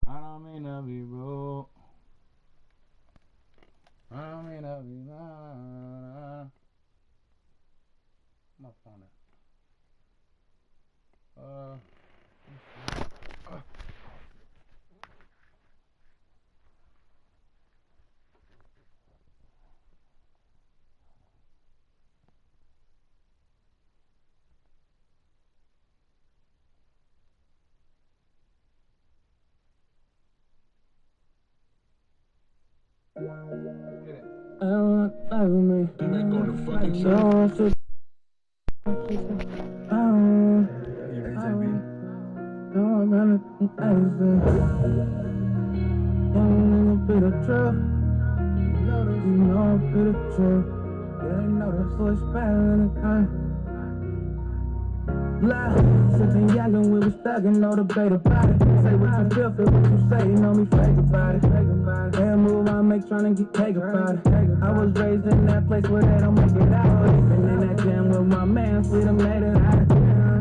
I don't mean to be rude. I don't mean to be loud. My phone. Uh. Get it. I don't like me. Direct on the fucking track. Since young and we was thuggin', no debate about it. Say what you feel what you say, you know me fake about it. Every move I make tryna get cake about it. I was raised in that place where they don't make it out. Been in that jam with my man, we done made it out.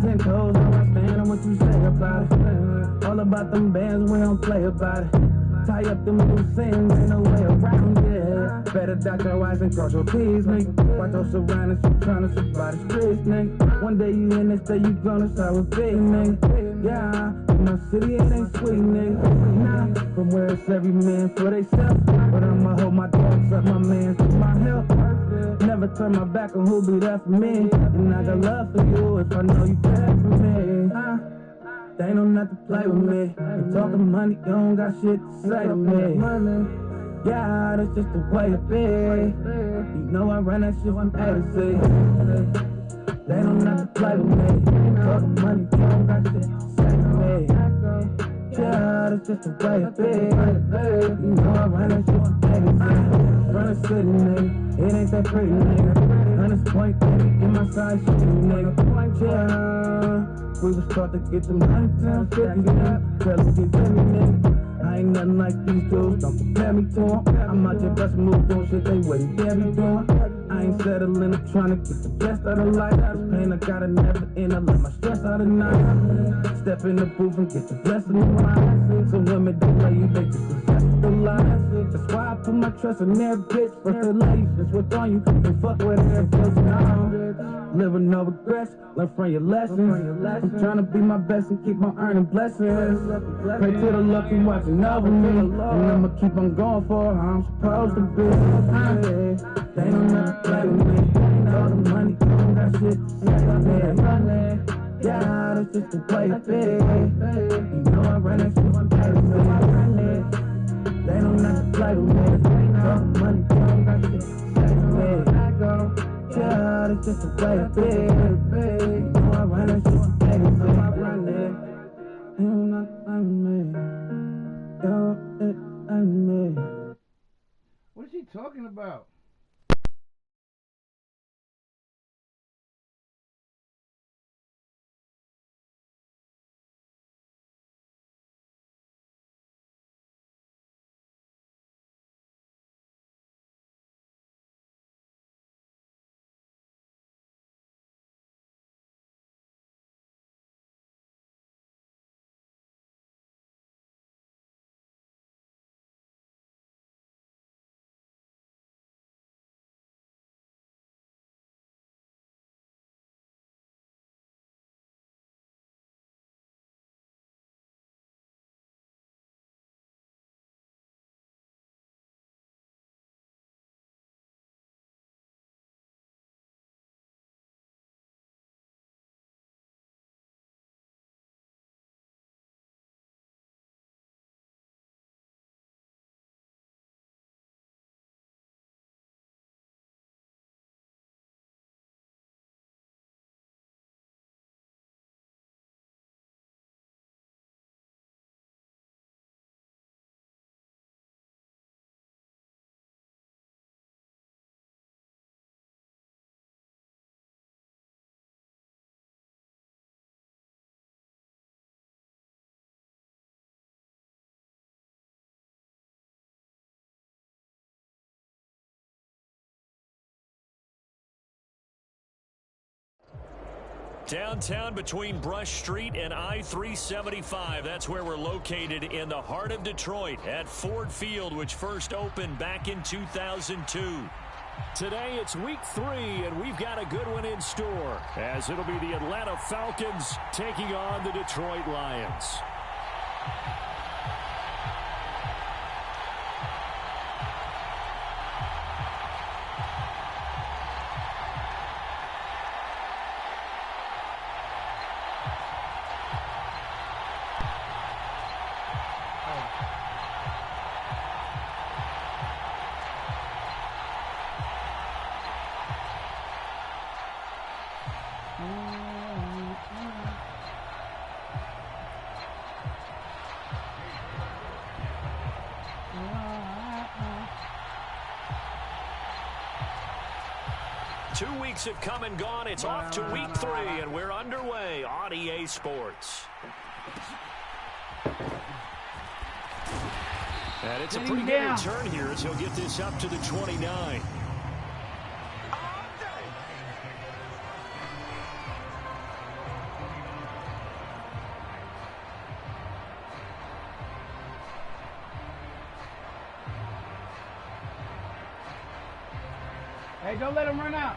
10 toes on my stand on what you say about it. All about them bands, we don't play about it. Tie up them loose ends, ain't no way around it. Better dot your I's and cross your T's, nigga. Watch your surroundings, you tryna survive the streets, nigga. One day you in this day, you gonna start with big, nigga. Yeah, in my city it ain't sweet, nigga. Nah, from where it's every man for theyself. But I'ma hold my dogs up, my mans to my help. Never turn my back on who be there for me. And I got love for you if I know you care for me. They know not to play with me. You talking money, you don't got shit to say to me. Yeah, that's just the way it be. You know I run that shit from A to Z. They don't not to play with me. You talking money, you don't got shit to say to me. Yeah, that's just the way it be. You know I run that shit from A to Z. Run a city, nigga. It ain't that pretty, nigga. On this point, baby, get my side shit, nigga. Yeah. We was taught to get them 100 times 50, nigga. Tell them get to me, nigga. I ain't nothing like these dudes, don't compare me to them. I'm out here bustin' moves doing shit they wouldn't dare be doing. I ain't settling up trying to get the best out of life. This pain I gotta never end, I let my stress out at night. Step in the booth and get the blessing of mine. So women don't play you, they just possess the lies. That's why I put my trust in their bitch. First their life, that's what's on you. And fuck with their bitch now. Living no regrets, learn from your lessons. I'm trying to be my best and keep on earning blessings. Pray to the lucky watching over me. And I'ma keep on going for how I'm supposed to be. They don't never play with me. All the money, don't got shit to say to me. Yeah, that's just the way it be. You know I run that shit from A to Z. They don't never play with me. All the money, don't got shit to say to me. Yeah, that's just the way it be. You know I run that shit from A to Z. I run it. You not like me. Don't it like me. What is he talking about? Downtown between Brush Street and I-375. That's where we're located in the heart of Detroit at Ford Field, which first opened back in 2002. Today it's week 3, and we've got a good one in store, as it'll be the Atlanta Falcons taking on the Detroit Lions. Two weeks have come and gone. It's off to week 3, and we're underway on EA Sports. And it's a pretty good return here as he'll get this up to the 29. Hey, don't let him run out.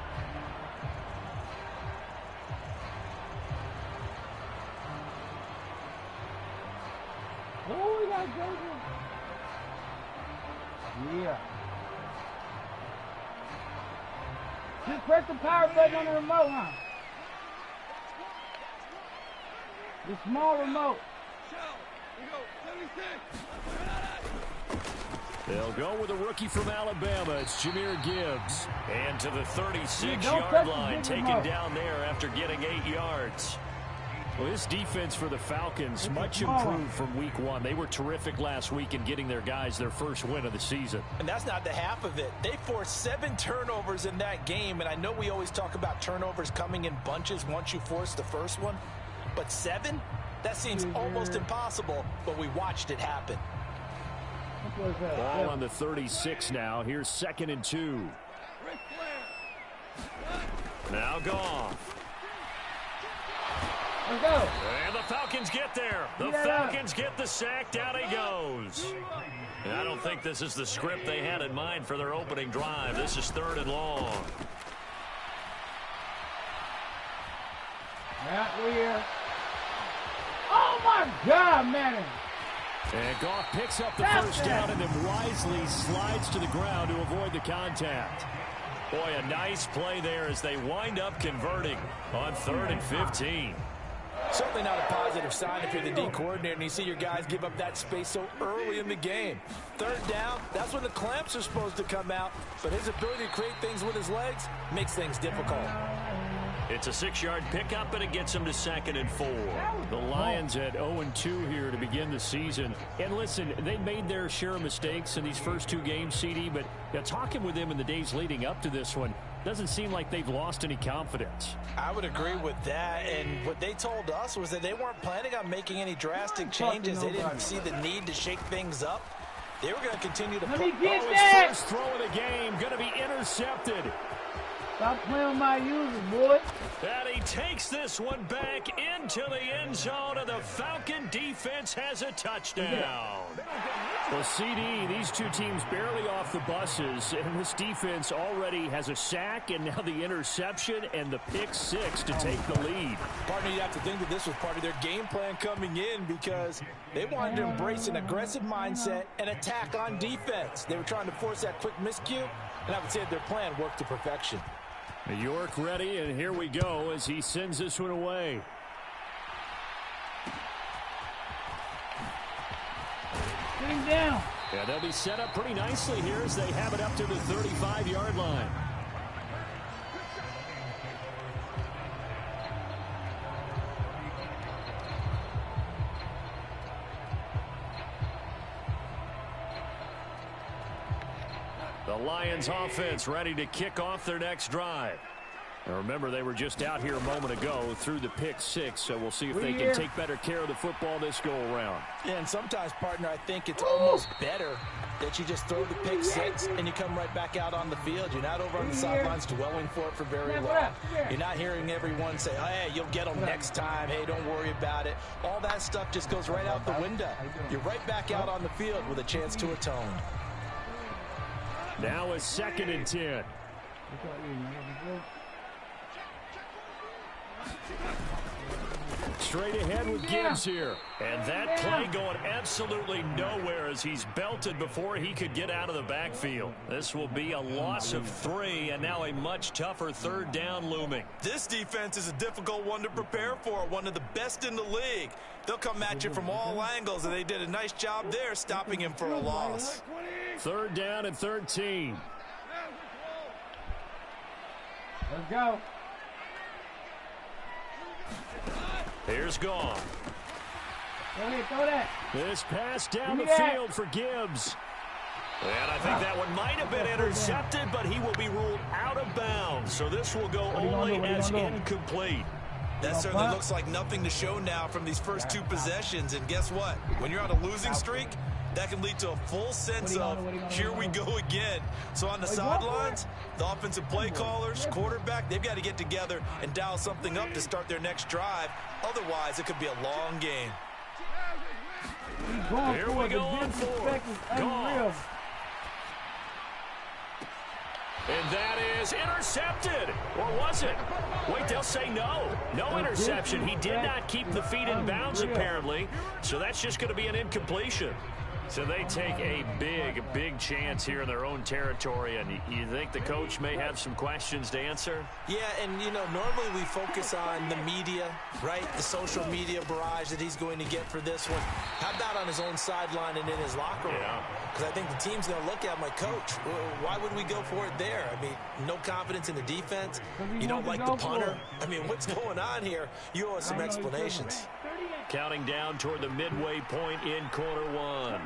Oh, we got to go. Yeah. Just press the power button on the remote, huh? The small remote. They'll go with a rookie from Alabama. It's Jahmyr Gibbs. And to the 36-yard line, taken down there after getting 8 yards. Well, this defense for the Falcons, much improved from week 1. They were terrific last week in getting their guys their first win of the season. And that's not the half of it. They forced 7 turnovers in that game. And I know we always talk about turnovers coming in bunches once you force the first one. But 7? That seems almost impossible, but we watched it happen. Ball on the 36 now. Here's 2nd and 2. Now Goff. Let's go. And the Falcons get there. The Falcons get the sack. Down he goes. And I don't think this is the script they had in mind for their opening drive. This is 3rd and long. Yeah, we're here. Oh, my God, man. And Goff picks up the first down and then wisely slides to the ground to avoid the contact. Boy, a nice play there as they wind up converting on 3rd and 15. Certainly not a positive sign if you're the D coordinator and you see your guys give up that space so early in the game. 3rd down, that's when the clamps are supposed to come out, but his ability to create things with his legs makes things difficult. It's a 6-yard pickup, and it gets them to 2nd and 4. The Lions at 0-2 here to begin the season. And listen, they made their share of mistakes in these first 2 games, CD, but talking with them in the days leading up to this one, doesn't seem like they've lost any confidence. I would agree with that, and what they told us was that they weren't planning on making any drastic changes. They didn't see the need to shake things up. They were going to continue to Let me put get his that. first throw of the game, going to be intercepted. Stop playing with my users, boy. And he takes this one back into the end zone, and the Falcon defense has a touchdown. Well, CD, these two teams barely off the buses, and this defense already has a sack, and now the interception and the pick 6 to take the lead. Partner, you have to think that this was part of their game plan coming in because they wanted to embrace an aggressive mindset and attack on defense. They were trying to force that quick miscue, and I would say that their plan worked to perfection. York ready, and here we go as he sends this one away. Get him down. Yeah, they'll be set up pretty nicely here as they have it up to the 35-yard line. The Lions offense ready to kick off their next drive. Now remember, they were just out here a moment ago through the pick 6, so we'll see if they can take better care of the football this go-around. Yeah, and sometimes, partner, I think it's almost better that you just throw the pick 6 and you come right back out on the field. You're not over on the sidelines dwelling for it for very long. You're not hearing everyone say, hey, you'll get them next time. Hey, don't worry about it. All that stuff just goes right out the window. You're right back out on the field with a chance to atone. Now a 2nd and 10. Straight ahead with Gibbs here. And that play going absolutely nowhere as he's belted before he could get out of the backfield. This will be a loss of 3 and now a much tougher 3rd down looming. This defense is a difficult one to prepare for, one of the best in the league. They'll come at you from all angles, and they did a nice job there stopping him for a loss. 3rd down and 13. Let's go. Here's Gone. Go ahead, throw that. This pass down the field for Gibbs. And I think that one might have been intercepted, but he will be ruled out of bounds. So this will go only as incomplete. That certainly looks like nothing to show now from these first 2 possessions. And guess what? When you're on a losing streak, that can lead to a full sense of, here we go again. So on the sidelines, the offensive play callers, quarterback, they've got to get together and dial something up to start their next drive. Otherwise, it could be a long game. Here we go on 4. Gone. And that is intercepted. Or was it? Wait, they'll say no. No interception. He did not keep the feet in bounds, apparently. So that's just going to be an incompletion. So they take a big chance here in their own territory, and you think the coach may have some questions to answer? Yeah, and, you know, normally we focus on the media, right? The social media barrage that he's going to get for this one. How about on his own sideline and in his locker room? Because I think the team's going to look at my coach. Why would we go for it there? I mean, no confidence in the defense. You don't like the punter. I mean, what's going on here? You owe us some explanations. Counting down toward the midway point in quarter 1.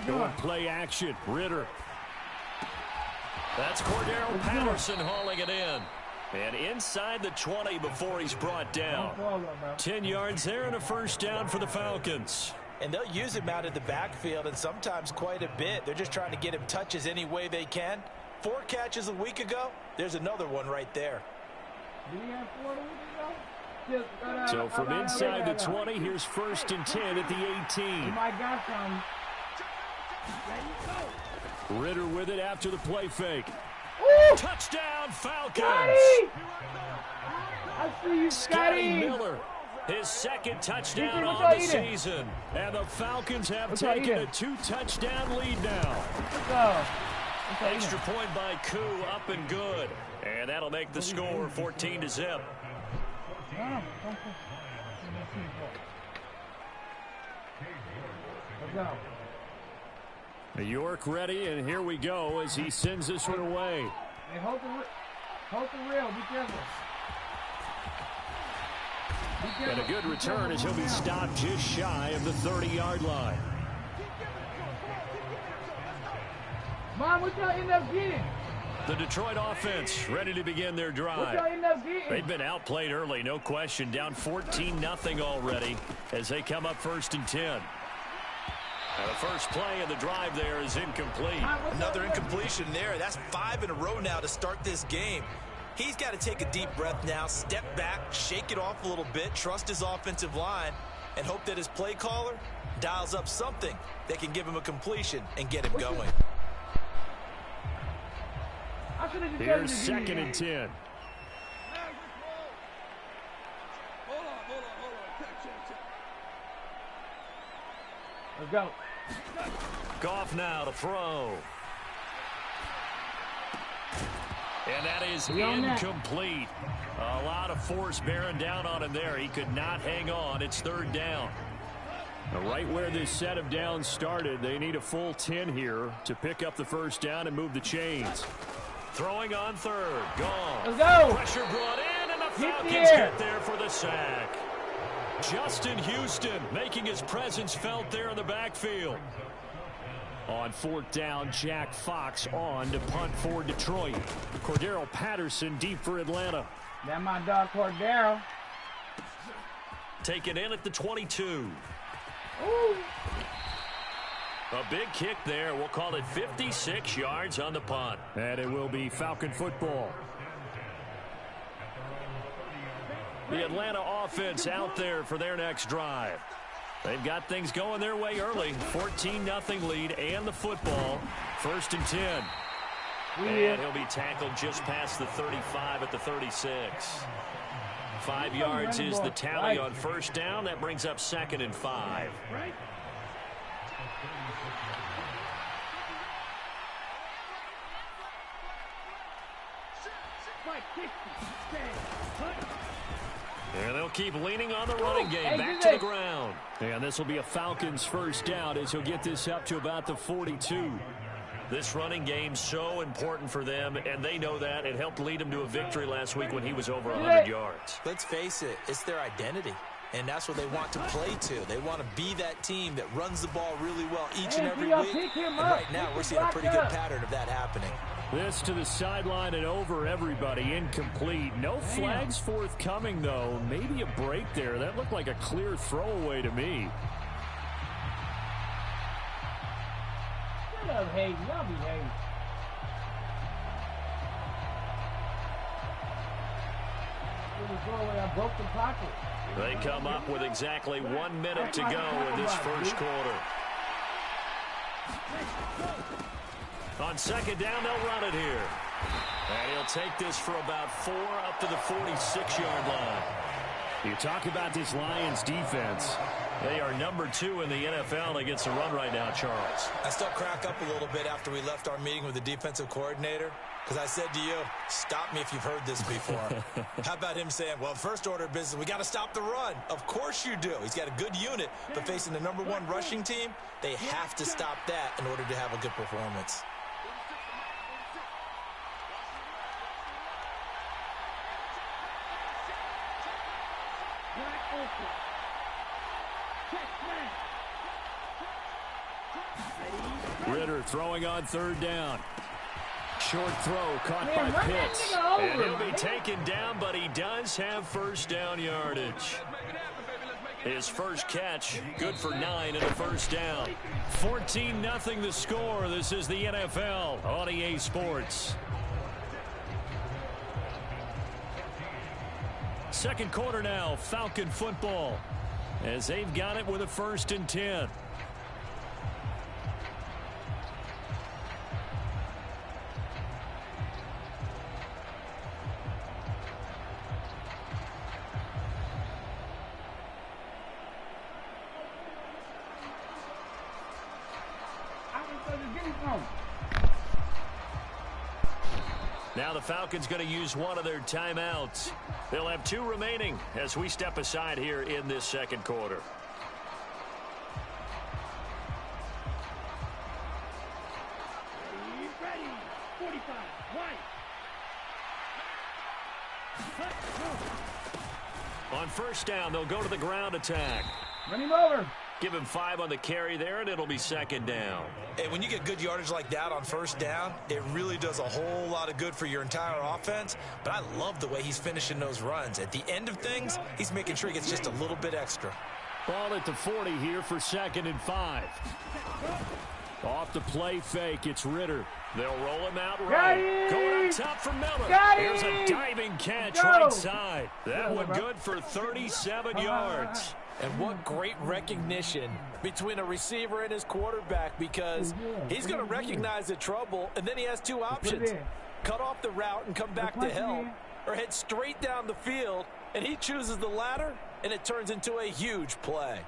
Going play action. Ritter. That's Cordero Patterson hauling it in. And inside the 20 before he's brought down. 10 yards there and a 1st down for the Falcons. And they'll use him out of the backfield, and sometimes quite a bit. They're just trying to get him touches any way they can. 4 catches a week ago. There's another one right there. So from inside the 20, here's 1st and 10 at the 18. Ritter with it after the play fake. Ooh! Touchdown, Falcons! Scotty! I see you, Scotty Miller, his 2nd touchdown on the season. And the Falcons have taken a 2-touchdown lead now. Extra point by Koo, up and good. And that'll make the score 14-0. York ready, and here we go as he sends this one away. Hey, hold the rail. Be careful. And a good return as he'll be stopped just shy of the 30-yard line. Mom, what y'all end up getting? The Detroit offense ready to begin their drive. They've been outplayed early, no question. Down 14-0 already as they come up 1st and 10. And the first play of the drive there is incomplete. Another incompletion there. That's 5 in a row now to start this game. He's got to take a deep breath now, step back, shake it off a little bit, trust his offensive line, and hope that his play caller dials up something that can give him a completion and get him going. Here's 2nd and 10. Let's go. Goff now to throw. And that is incomplete. A lot of force bearing down on him there. He could not hang on. It's 3rd down. Now, right where this set of downs started, they need a full 10 here to pick up the 1st down and move the chains. Throwing on 3rd. Gone. Let's go. Pressure brought in, and the Falcons get there for the sack. Justin Houston making his presence felt there in the backfield. On fourth down, Jack Fox on to punt for Detroit. Cordero Patterson deep for Atlanta. That's my dog Cordero. Take it in at the 22. Ooh. A big kick there. We'll call it 56 yards on the punt. And it will be Falcon football. The Atlanta offense out there for their next drive. They've got things going their way early. 14-0 lead and the football. 1st and 10. And he'll be tackled just past the 35 at the 36. 5 yards is the tally on first down. That brings up 2nd and 5. And they'll keep leaning on the running game. Back to the ground. And this will be a Falcons first down as he'll get this up to about the 42. This running game so important for them, and they know that. It helped lead them to a victory last week when he was over 100 yards. Let's face it, it's their identity, and that's what they want to play to. They want to be that team that runs the ball really well each and every week. And right now, we're seeing a pretty good pattern of that happening. This to the sideline and over everybody. Incomplete. No flags forthcoming, though. Maybe a break there. That looked like a clear throwaway to me. Shut up, Hayden. Y'all be hating. I broke the pocket. They come up with exactly 1 minute to go in this first quarter. On second down, they'll run it here. And he'll take this for about 4 up to the 46-yard line. You talk about this Lions defense. They are number 2 in the NFL against the run right now, Charles. I still crack up a little bit after we left our meeting with the defensive coordinator, because I said to you, stop me if you've heard this before. How about him saying, well, first order of business, we got to stop the run. Of course you do. He's got a good unit, but facing the number 1 rushing team, they have to stop that in order to have a good performance. Ritter throwing on third down. Short throw caught by Pitts. And he'll be taken down, but he does have first down yardage. His first catch, good for 9 and a first down. 14-0 the score. This is the NFL on EA Sports. Second quarter now, Falcon football, as they've got it with a 1st and 10. Now the Falcons going to use one of their timeouts. They'll have 2 remaining as we step aside here in this second quarter. Ready. 45. White. On first down, they'll go to the ground attack. Run him over. Give him 5 on the carry there, and it'll be second down. And when you get good yardage like that on first down, it really does a whole lot of good for your entire offense. But I love the way he's finishing those runs. At the end of things, he's making sure he gets just a little bit extra. Ball at the 40 here for 2nd and 5. Off the play fake, it's Ritter. They'll roll him out right. Going up top for Miller. Here's a diving catch right side. That one good for 37 yards. And what great recognition between a receiver and his quarterback, because he's going to recognize the trouble, and then he has 2 options. Cut off the route and come back to help, or head straight down the field, and he chooses the latter, and it turns into a huge play.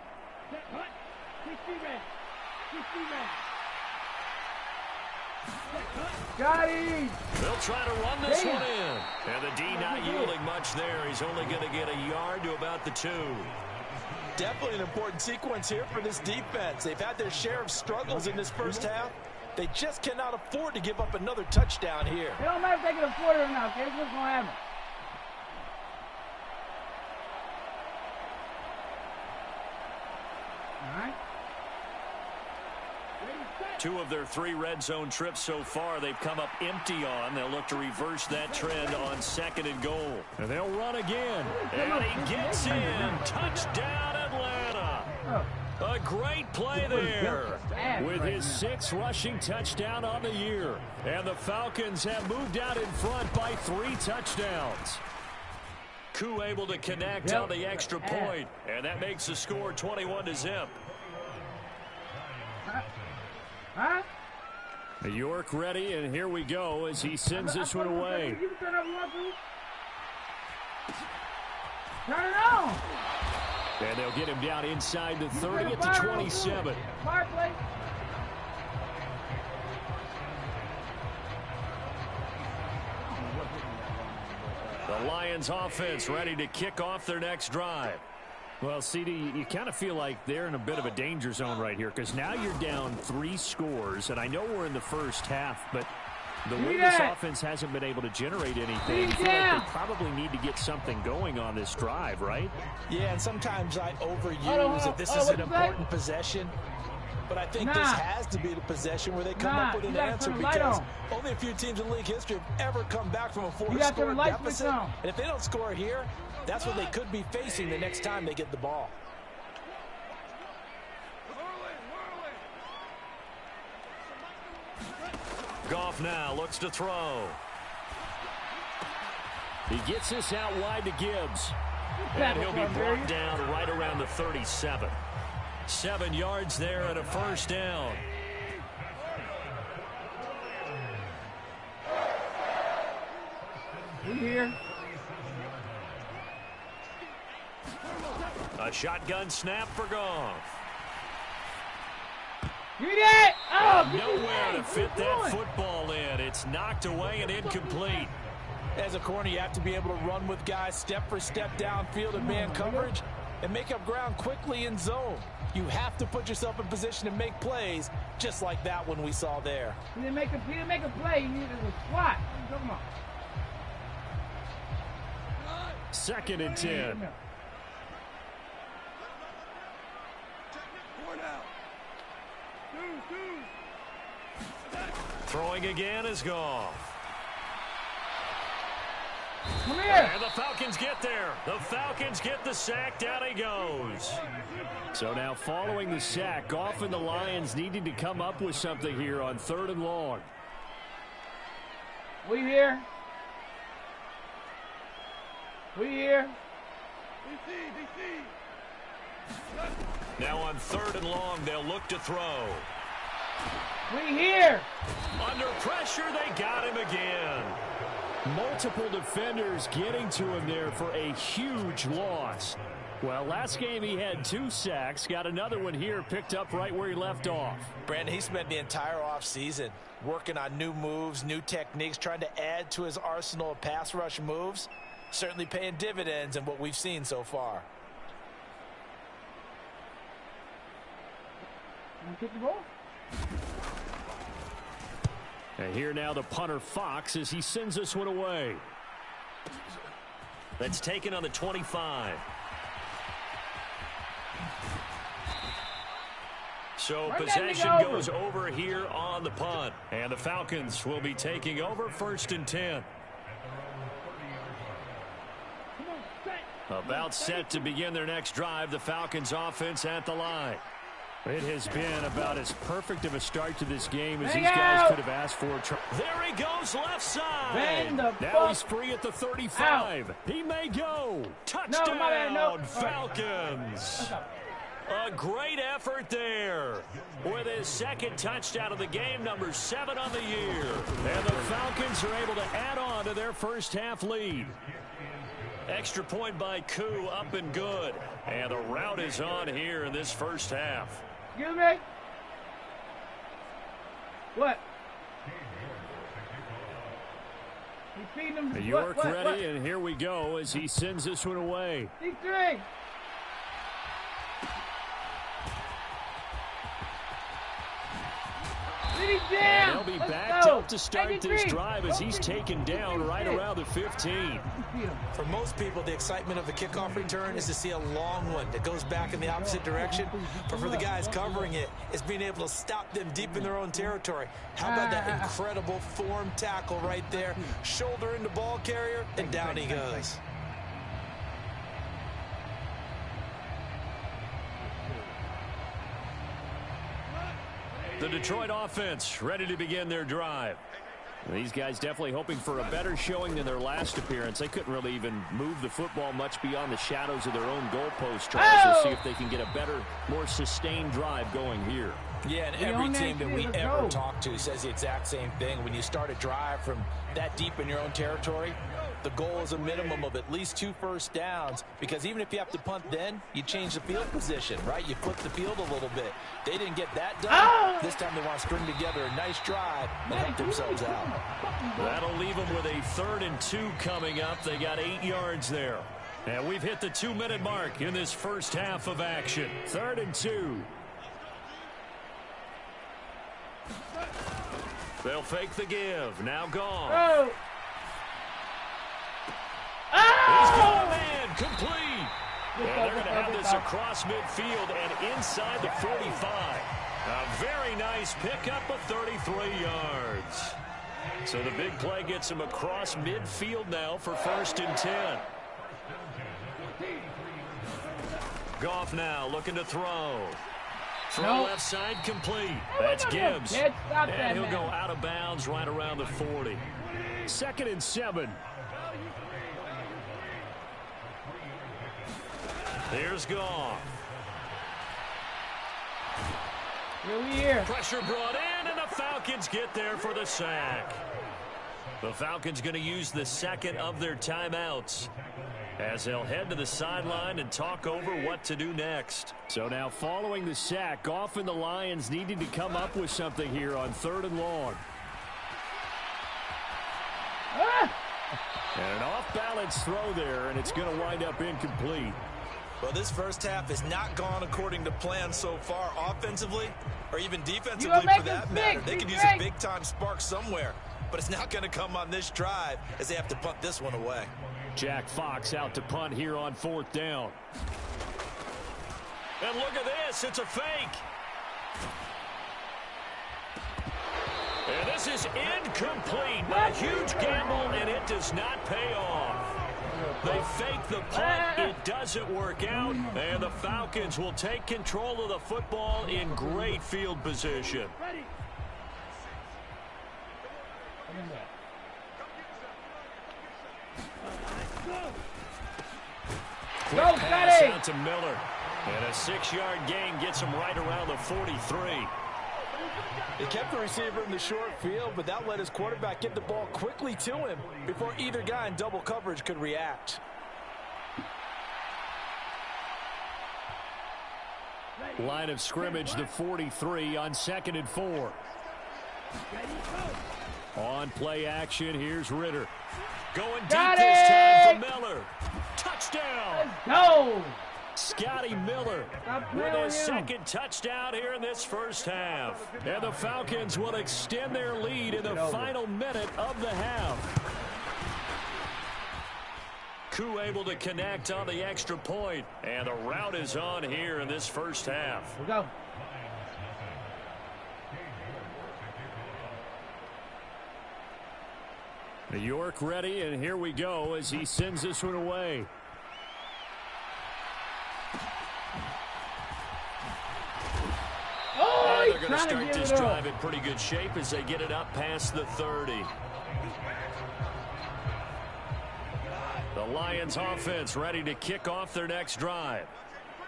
Got him. They'll try to run this one in. And the D not yielding much there. He's only going to get a yard to about the 2. Definitely an important sequence here for this defense. They've had their share of struggles in this first half. They just cannot afford to give up another touchdown here. It don't matter if they can afford it or not, okay? It's what's going to happen. All right. 2 of their 3 red zone trips so far they've come up empty on. They'll look to reverse that trend on 2nd and goal. And they'll run again. And he gets in. Touchdown, Atlanta. A great play there with his 6th rushing touchdown on the year. And the Falcons have moved out in front by 3 touchdowns. Koo able to connect on the extra point, and that makes the score 21-0. York ready, and here we go as he sends this one away. Turn it on. And they'll get him down inside the 30 at the 27. The Lions offense ready to kick off their next drive. Well, CD, you kind of feel like they're in a bit of a danger zone right here because now you're down 3 scores, and I know we're in the first half, but the way this offense hasn't been able to generate anything, I feel like they probably need to get something going on this drive, right? Yeah, and sometimes I overuse that this is an important possession, but I think this has to be the possession where they come up with an answer because only a few teams in league history have ever come back from a 4-score deficit. And if they don't score here, that's what they could be facing the next time they get the ball. Goff now looks to throw. He gets this out wide to Gibbs. And he'll be brought down right around the 37. 7 yards there and a first down. We here. A shotgun snap for Goff. Get it! Oh, nowhere to fit that football in. It's knocked away and incomplete. As a corner, you have to be able to run with guys step for step downfield in man coverage and make up ground quickly in zone. You have to put yourself in position to make plays, just like that one we saw there. He didn't make a play. He needed a squat. What are you talking about? 2nd and 10. Throwing again is Goff. Come here. And the Falcons get there. The Falcons get the sack. Down he goes. So now following the sack, Goff and the Lions needing to come up with something here on 3rd and long. We here. We here. Now on 3rd and long, they'll look to throw. We here. Under pressure, they got him again. Multiple defenders getting to him there for a huge loss. Well, last game he had 2 sacks. Got another one here, picked up right where he left off. Brandon, he spent the entire offseason working on new moves, new techniques, trying to add to his arsenal of pass rush moves. Certainly paying dividends in what we've seen so far. Kick the ball. And here now the punter Fox as he sends this one away. That's taken on the 25. So possession goes over here on the punt. And the Falcons will be taking over 1st and 10. About set to begin their next drive. The Falcons offense at the line. It has been about as perfect of a start to this game as these guys could have asked for. There he goes, left side. Now he's free at the 35. Out. He may go. Touchdown, Falcons. A great effort there with his 2nd touchdown of the game, number 7 on the year. And the Falcons are able to add on to their first half lead. Extra point by Koo, up and good. And the route is on here in this first half. Excuse me? What? He's feeding him. York ready, and here we go as he sends this one away. D3. And they'll be backed up to start this drive as he's taken down right around the 15. For most people, the excitement of the kickoff return is to see a long one that goes back in the opposite direction. But for the guys covering it, it's being able to stop them deep in their own territory. How about that incredible form tackle right there? Shoulder in the ball carrier, and down he goes. The Detroit offense ready to begin their drive. These guys definitely hoping for a better showing than their last appearance. They couldn't really even move the football much beyond the shadows of their own goalpost. We'll see if they can get a better, more sustained drive going here. Yeah, and every team that we ever talk to says the exact same thing. When you start a drive from that deep in your own territory, the goal is a minimum of at least 2 first downs, because even if you have to punt then, you change the field position, right? You flip the field a little bit. They didn't get that done. This time they want to string together a nice drive and help themselves out. That'll leave them with a 3rd and 2 coming up. They got 8 yards there. And we've hit the 2-minute mark in this first half of action. 3rd and 2. They'll fake the give. Now gone. He's going in. Complete. And they're going to have this across midfield and inside the 45. A very nice pickup of 33 yards. So the big play gets him across midfield now for 1st and 10. Goff now looking to throw. Throw left side complete. That's Gibbs. And he'll go out of bounds right around the 40. 2nd and 7. Here's Goff. Here. Pressure brought in, and the Falcons get there for the sack. The Falcons going to use the 2nd of their timeouts as they'll head to the sideline and talk over what to do next. So now following the sack, Goff and the Lions needing to come up with something here on 3rd and long. And an off-balance throw there, and it's going to wind up incomplete. Well, this first half has not gone according to plan so far, offensively or even defensively for that matter. They could use a big-time spark somewhere, but it's not going to come on this drive as they have to punt this one away. Jack Fox out to punt here on 4th down. And look at this, it's a fake. And this is incomplete. A huge gamble, and it does not pay off. They fake the punt. It doesn't work out. And the Falcons will take control of the football in great field position. Quick pass out to Miller. And a 6-yard gain gets him right around the 43. They kept the receiver in the short field, but that let his quarterback get the ball quickly to him before either guy in double coverage could react. Line of scrimmage, the 43 on 2nd and 4. On play action, here's Ritter. Going deep this time for Miller. Touchdown! Let's go! Scotty Miller with his 2nd touchdown here in this first half. And the Falcons will extend their lead in the final minute of the half. Koo able to connect on the extra point. And the route is on here in this first half. Here we go. New York ready, and here we go as he sends this one away. And they're going to start this drive in pretty good shape as they get it up past the 30. The Lions offense ready to kick off their next drive.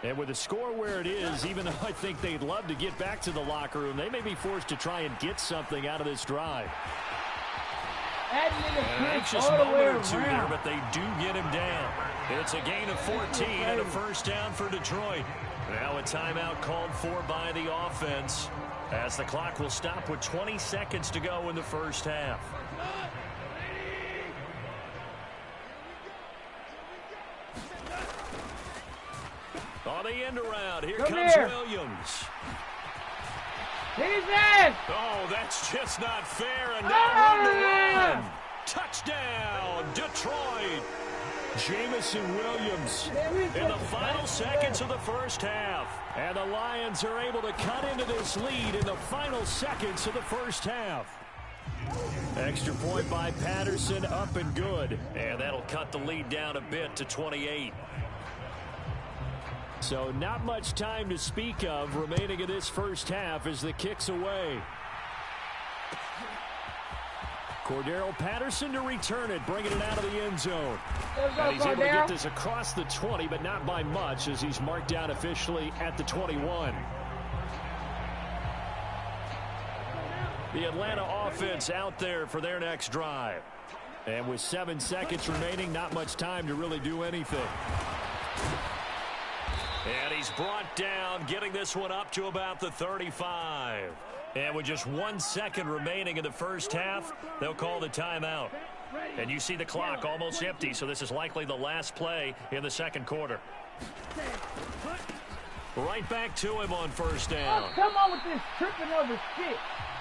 And with the score where it is, even though I think they'd love to get back to the locker room, they may be forced to try and get something out of this drive. An anxious moment or two there, but they do get him down. It's a gain of 14 and a first down for Detroit. Now a timeout called for by the offense as the clock will stop with 20 seconds to go in the first half. On the end around, here comes Williams. Jesus! Oh, that's just not fair. And now room to run. Touchdown, Detroit. Jamison Williams in the final seconds of the first half. And the Lions are able to cut into this lead in the final seconds of the first half. Extra point by Patterson, up and good. And that'll cut the lead down a bit to 28. So not much time to speak of remaining in this first half as the kick's away. Cordero Patterson to return it, bringing it out of the end zone. And he's able to get this across the 20, but not by much as he's marked down officially at the 21. The Atlanta offense out there for their next drive. And with 7 seconds remaining, not much time to really do anything. And he's brought down, getting this one up to about the 35. And with just 1 second remaining in the first half, they'll call the timeout. And you see the clock almost empty, so this is likely the last play in the second quarter. Right back to him on first down. Oh, come on with this tripping over shit.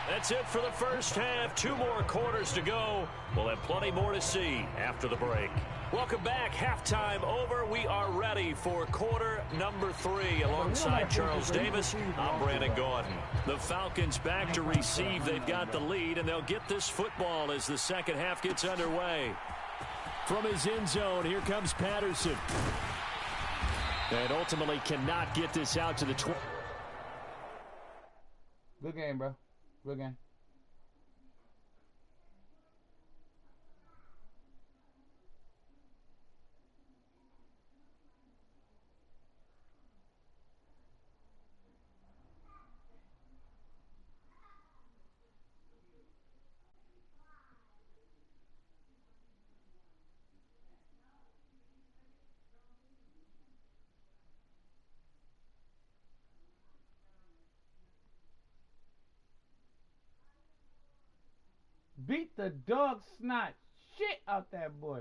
That's it for the first half. 2 more quarters to go. We'll have plenty more to see after the break. Welcome back. Halftime over. We are ready for quarter number 3. Alongside Charles Davis, I'm Brandon Gordon. The Falcons back to receive. They've got the lead, and they'll get this football as the second half gets underway. From his end zone, here comes Patterson. And ultimately cannot get this out to the 20. Good game, bro. Good game. Beat the dog snot shit out that boy.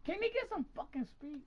Can he get some fucking speed?